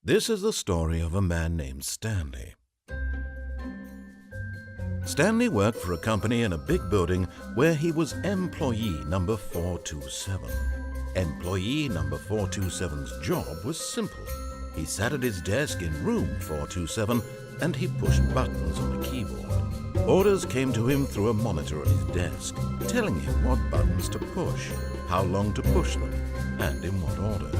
This is the story of a man named Stanley. Stanley worked for a company in a big building where he was employee number 427. Employee number 427's job was simple. He sat at his desk in room 427 and he pushed buttons on a keyboard. Orders came to him through a monitor on his desk, telling him what buttons to push, how long to push them, and in what order.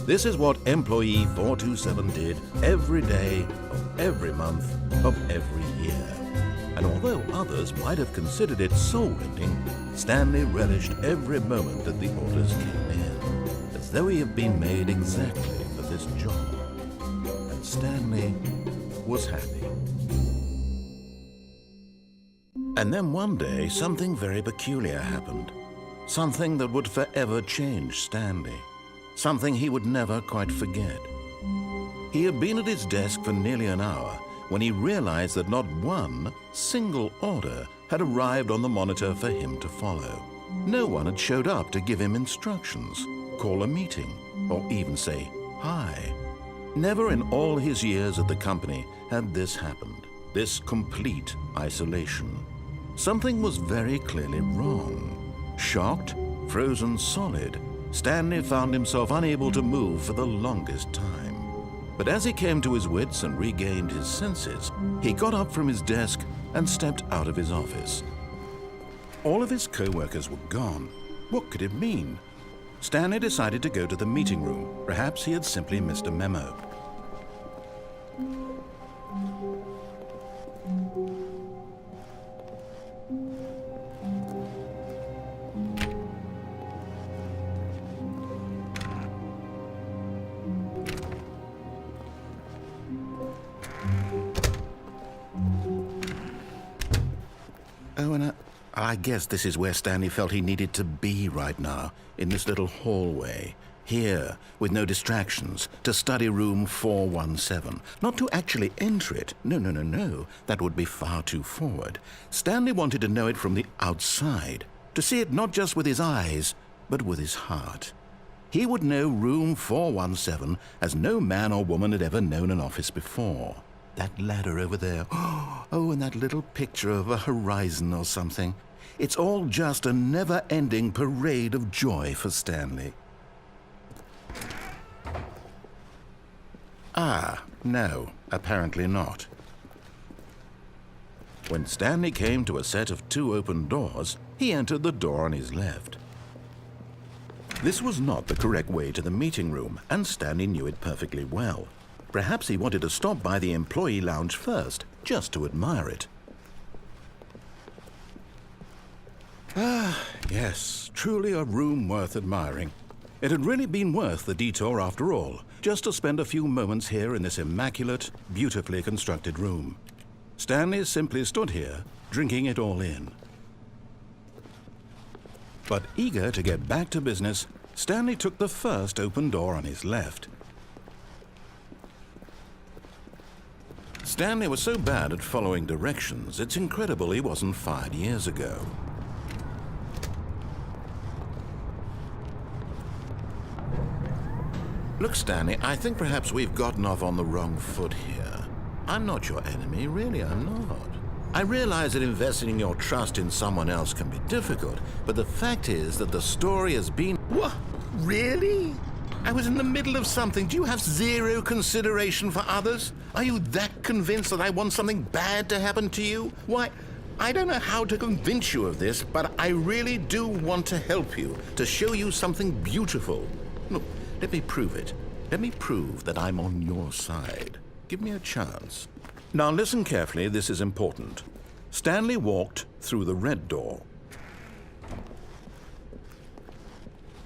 This is what employee 427 did every day of every month of every year. And although others might have considered it soul-rending, Stanley relished every moment that the orders came in, as though he had been made exactly for this job. And Stanley was happy. And then one day, something very peculiar happened. Something that would forever change Stanley. Something he would never quite forget. He had been at his desk for nearly an hour when he realized that not one single order had arrived on the monitor for him to follow. No one had showed up to give him instructions, call a meeting, or even say hi. Never in all his years at the company had this happened, this complete isolation. Something was very clearly wrong. Shocked, frozen solid, Stanley found himself unable to move for the longest time. But as he came to his wits and regained his senses, he got up from his desk and stepped out of his office. All of his co-workers were gone. What could it mean? Stanley decided to go to the meeting room. Perhaps he had simply missed a memo. Oh, and I guess this is where Stanley felt he needed to be right now, in this little hallway. Here, with no distractions, to study room 417. Not to actually enter it. No. That would be far too forward. Stanley wanted to know it from the outside. To see it not just with his eyes, but with his heart. He would know room 417 as no man or woman had ever known an office before. That ladder over there. Oh, and that little picture of a horizon or something. It's all just a never-ending parade of joy for Stanley. Ah, no, apparently not. When Stanley came to a set of 2 open doors, he entered the door on his left. This was not the correct way to the meeting room, and Stanley knew it perfectly well. Perhaps he wanted to stop by the employee lounge first, just to admire it. Ah, yes, truly a room worth admiring. It had really been worth the detour after all, just to spend a few moments here in this immaculate, beautifully constructed room. Stanley simply stood here, drinking it all in. But eager to get back to business, Stanley took the first open door on his left. Stanley was so bad at following directions, it's incredible he wasn't fired years ago. Look, Stanley, I think perhaps we've gotten off on the wrong foot here. I'm not your enemy, really, I'm not. I realize that investing your trust in someone else can be difficult, but the fact is that the story has been... What? Really? I was in the middle of something. Do you have zero consideration for others? Are you that convinced that I want something bad to happen to you? Why, I don't know how to convince you of this, but I really do want to help you, to show you something beautiful. Look, let me prove it. Let me prove that I'm on your side. Give me a chance. Now listen carefully, this is important. Stanley walked through the red door.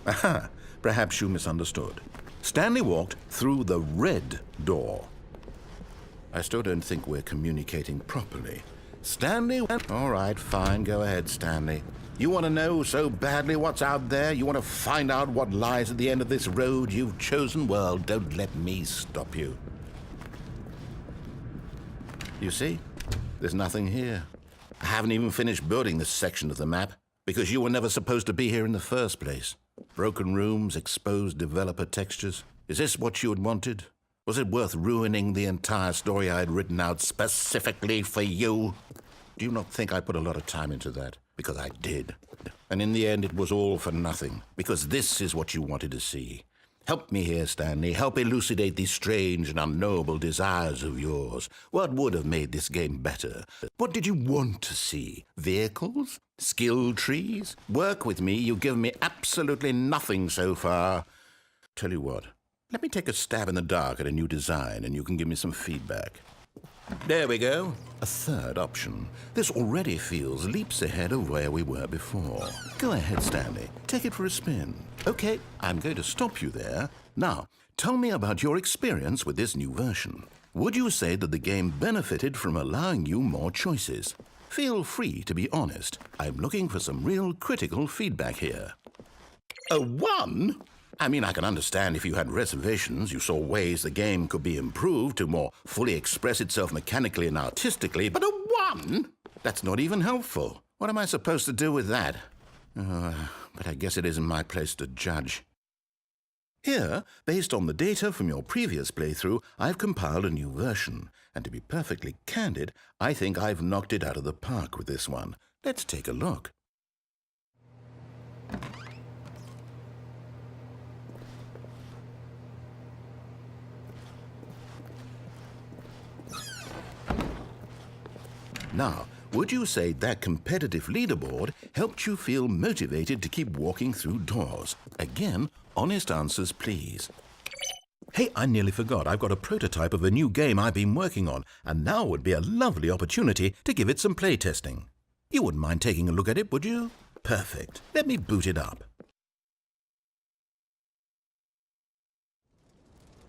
Aha! Perhaps you misunderstood. Stanley walked through the red door. I still don't think we're communicating properly. Stanley went... All right, fine, go ahead, Stanley. You want to know so badly what's out there? You want to find out what lies at the end of this road you've chosen? Well, don't let me stop you. You see? There's nothing here. I haven't even finished building this section of the map, because you were never supposed to be here in the first place. Broken rooms, exposed developer textures. Is this what you had wanted? Was it worth ruining the entire story I had written out specifically for you? Do you not think I put a lot of time into that? Because I did. And in the end, it was all for nothing. Because this is what you wanted to see. Help me here, Stanley. Help elucidate these strange and unknowable desires of yours. What would have made this game better? What did you want to see? Vehicles? Skill trees? Work with me. You've given me absolutely nothing so far. Tell you what. Let me take a stab in the dark at a new design, and you can give me some feedback. There we go. A third option. This already feels leaps ahead of where we were before. Go ahead, Stanley. Take it for a spin. Okay, I'm going to stop you there. Now, tell me about your experience with this new version. Would you say that the game benefited from allowing you more choices? Feel free to be honest. I'm looking for some real critical feedback here. A 1? I mean, I can understand if you had reservations, you saw ways the game could be improved to more fully express itself mechanically and artistically, but a 1? That's not even helpful. What am I supposed to do with that? But I guess it isn't my place to judge. Here, based on the data from your previous playthrough, I've compiled a new version. And to be perfectly candid, I think I've knocked it out of the park with this one. Let's take a look. Now, would you say that competitive leaderboard helped you feel motivated to keep walking through doors? Again, honest answers, please. Hey, I nearly forgot. I've got a prototype of a new game I've been working on, and now would be a lovely opportunity to give it some playtesting. You wouldn't mind taking a look at it, would you? Perfect. Let me boot it up.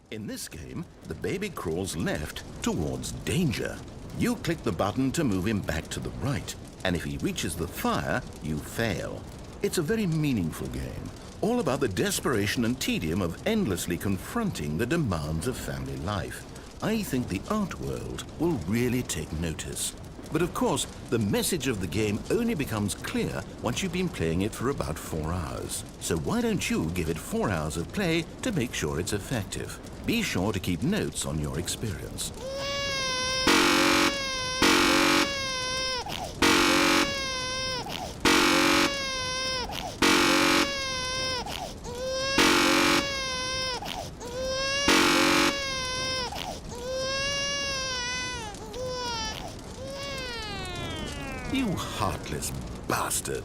In this game, the baby crawls left towards danger. You click the button to move him back to the right, and if he reaches the fire, you fail. It's a very meaningful game, all about the desperation and tedium of endlessly confronting the demands of family life. I think the art world will really take notice. But of course, the message of the game only becomes clear once you've been playing it for about 4 hours. So why don't you give it 4 hours of play to make sure it's effective? Be sure to keep notes on your experience. You heartless bastard.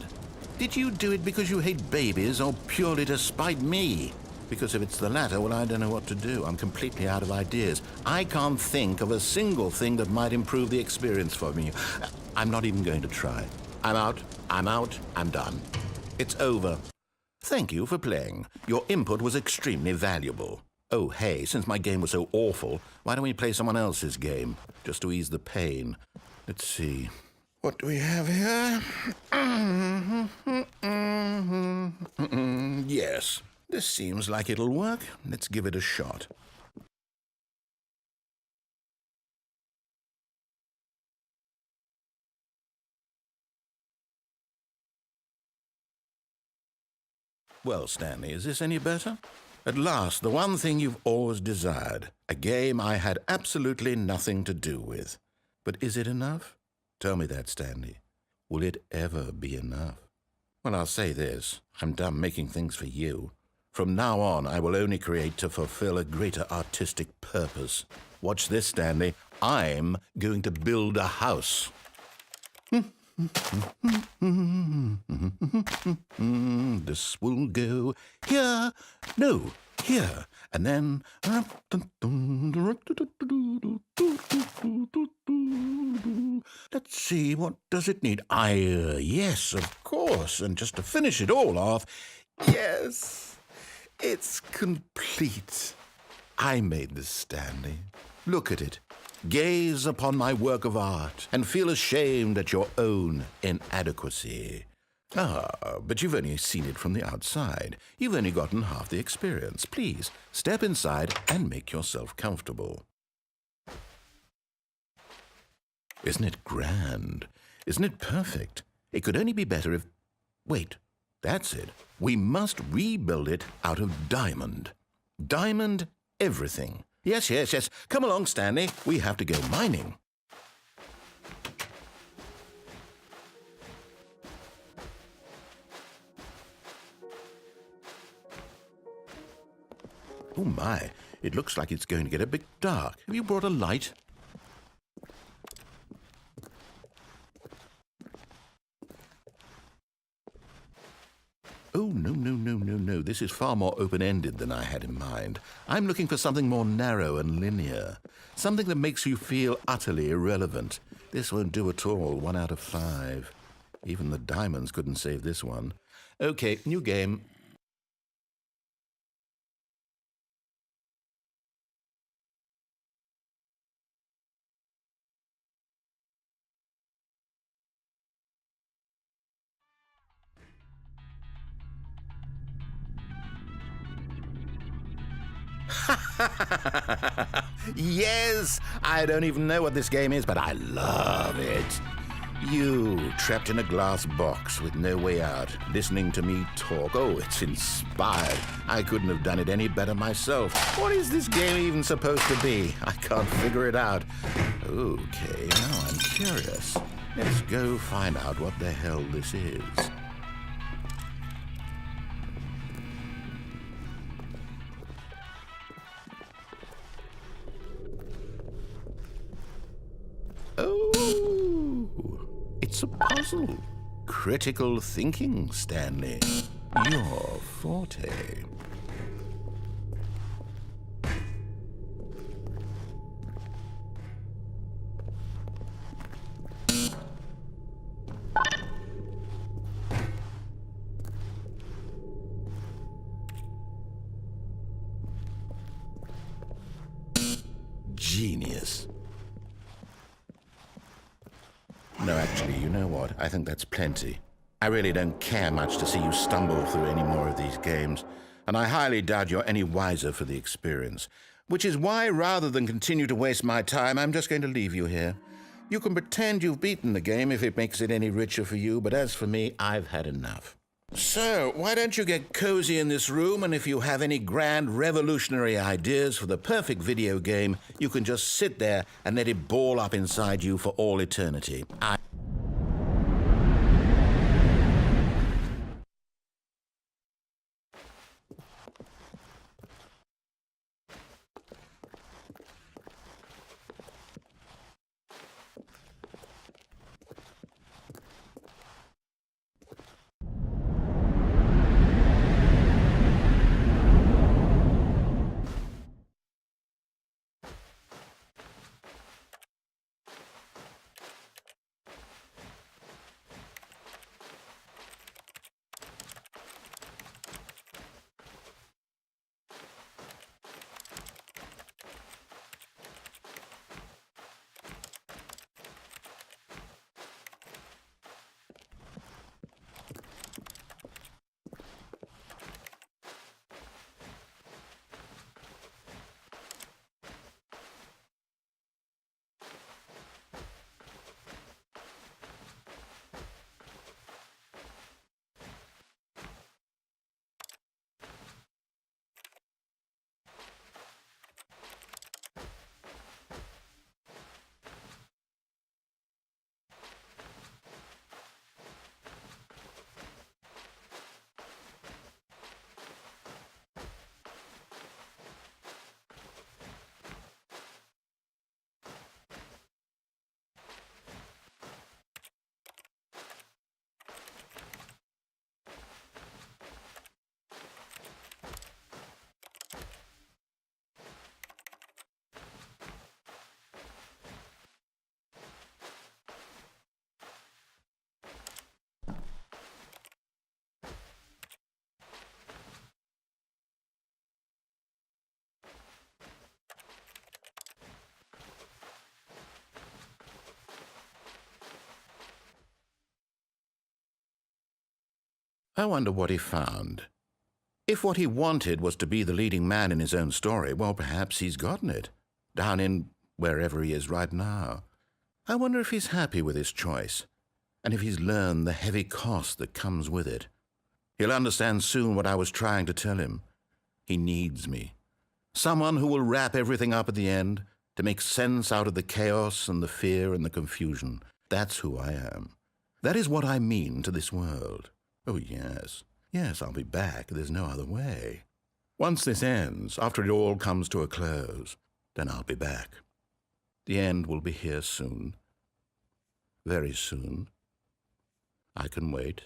Did you do it because you hate babies or purely to spite me? Because if it's the latter, well, I don't know what to do. I'm completely out of ideas. I can't think of a single thing that might improve the experience for me. I'm not even going to try. I'm out, I'm done. It's over. Thank you for playing. Your input was extremely valuable. Oh, hey, since my game was so awful, why don't we play someone else's game? Just to ease the pain. Let's see. What do we have here? Yes, this seems like it'll work. Let's give it a shot. Well, Stanley, is this any better? At last, the one thing you've always desired. A game I had absolutely nothing to do with. But is it enough? Tell me that, Stanley. Will it ever be enough? Well, I'll say this. I'm done making things for you. From now on, I will only create to fulfill a greater artistic purpose. Watch this, Stanley. I'm going to build a house. This will go here. No, here. And then... Let's see, what does it need? Yes, of course. And just to finish it all off, yes, it's complete. I made this, Stanley. Look at it. Gaze upon my work of art and feel ashamed at your own inadequacy. But you've only seen it from the outside. You've only gotten half the experience. Please, step inside and make yourself comfortable. Isn't it grand? Isn't it perfect? It could only be better if... Wait, that's it. We must rebuild it out of diamond. Diamond everything. Yes, yes, yes. Come along, Stanley. We have to go mining. Oh, my. It looks like it's going to get a bit dark. Have you brought a light? Oh, no, no, no, no, no. This is far more open-ended than I had in mind. I'm looking for something more narrow and linear. Something that makes you feel utterly irrelevant. This won't do at all. 1 out of 5. Even the diamonds couldn't save this one. Okay, new game. Yes! I don't even know what this game is, but I love it. You, trapped in a glass box with no way out, listening to me talk. Oh, it's inspired. I couldn't have done it any better myself. What is this game even supposed to be? I can't figure it out. Okay, now I'm curious. Let's go find out what the hell this is. Oh, it's a puzzle. Critical thinking, Stanley. Your forte. Genius. No, actually, you know what? I think that's plenty. I really don't care much to see you stumble through any more of these games, and I highly doubt you're any wiser for the experience. Which is why, rather than continue to waste my time, I'm just going to leave you here. You can pretend you've beaten the game if it makes it any richer for you, but as for me, I've had enough. So, why don't you get cozy in this room, and if you have any grand revolutionary ideas for the perfect video game, you can just sit there and let it ball up inside you for all eternity. I wonder what he found. If what he wanted was to be the leading man in his own story, well, perhaps he's gotten it, down in wherever he is right now. I wonder if he's happy with his choice, and if he's learned the heavy cost that comes with it. He'll understand soon what I was trying to tell him. He needs me. Someone who will wrap everything up at the end to make sense out of the chaos and the fear and the confusion. That's who I am. That is what I mean to this world. Oh, yes. Yes, I'll be back. There's no other way. Once this ends, after it all comes to a close, then I'll be back. The end will be here soon. Very soon. I can wait.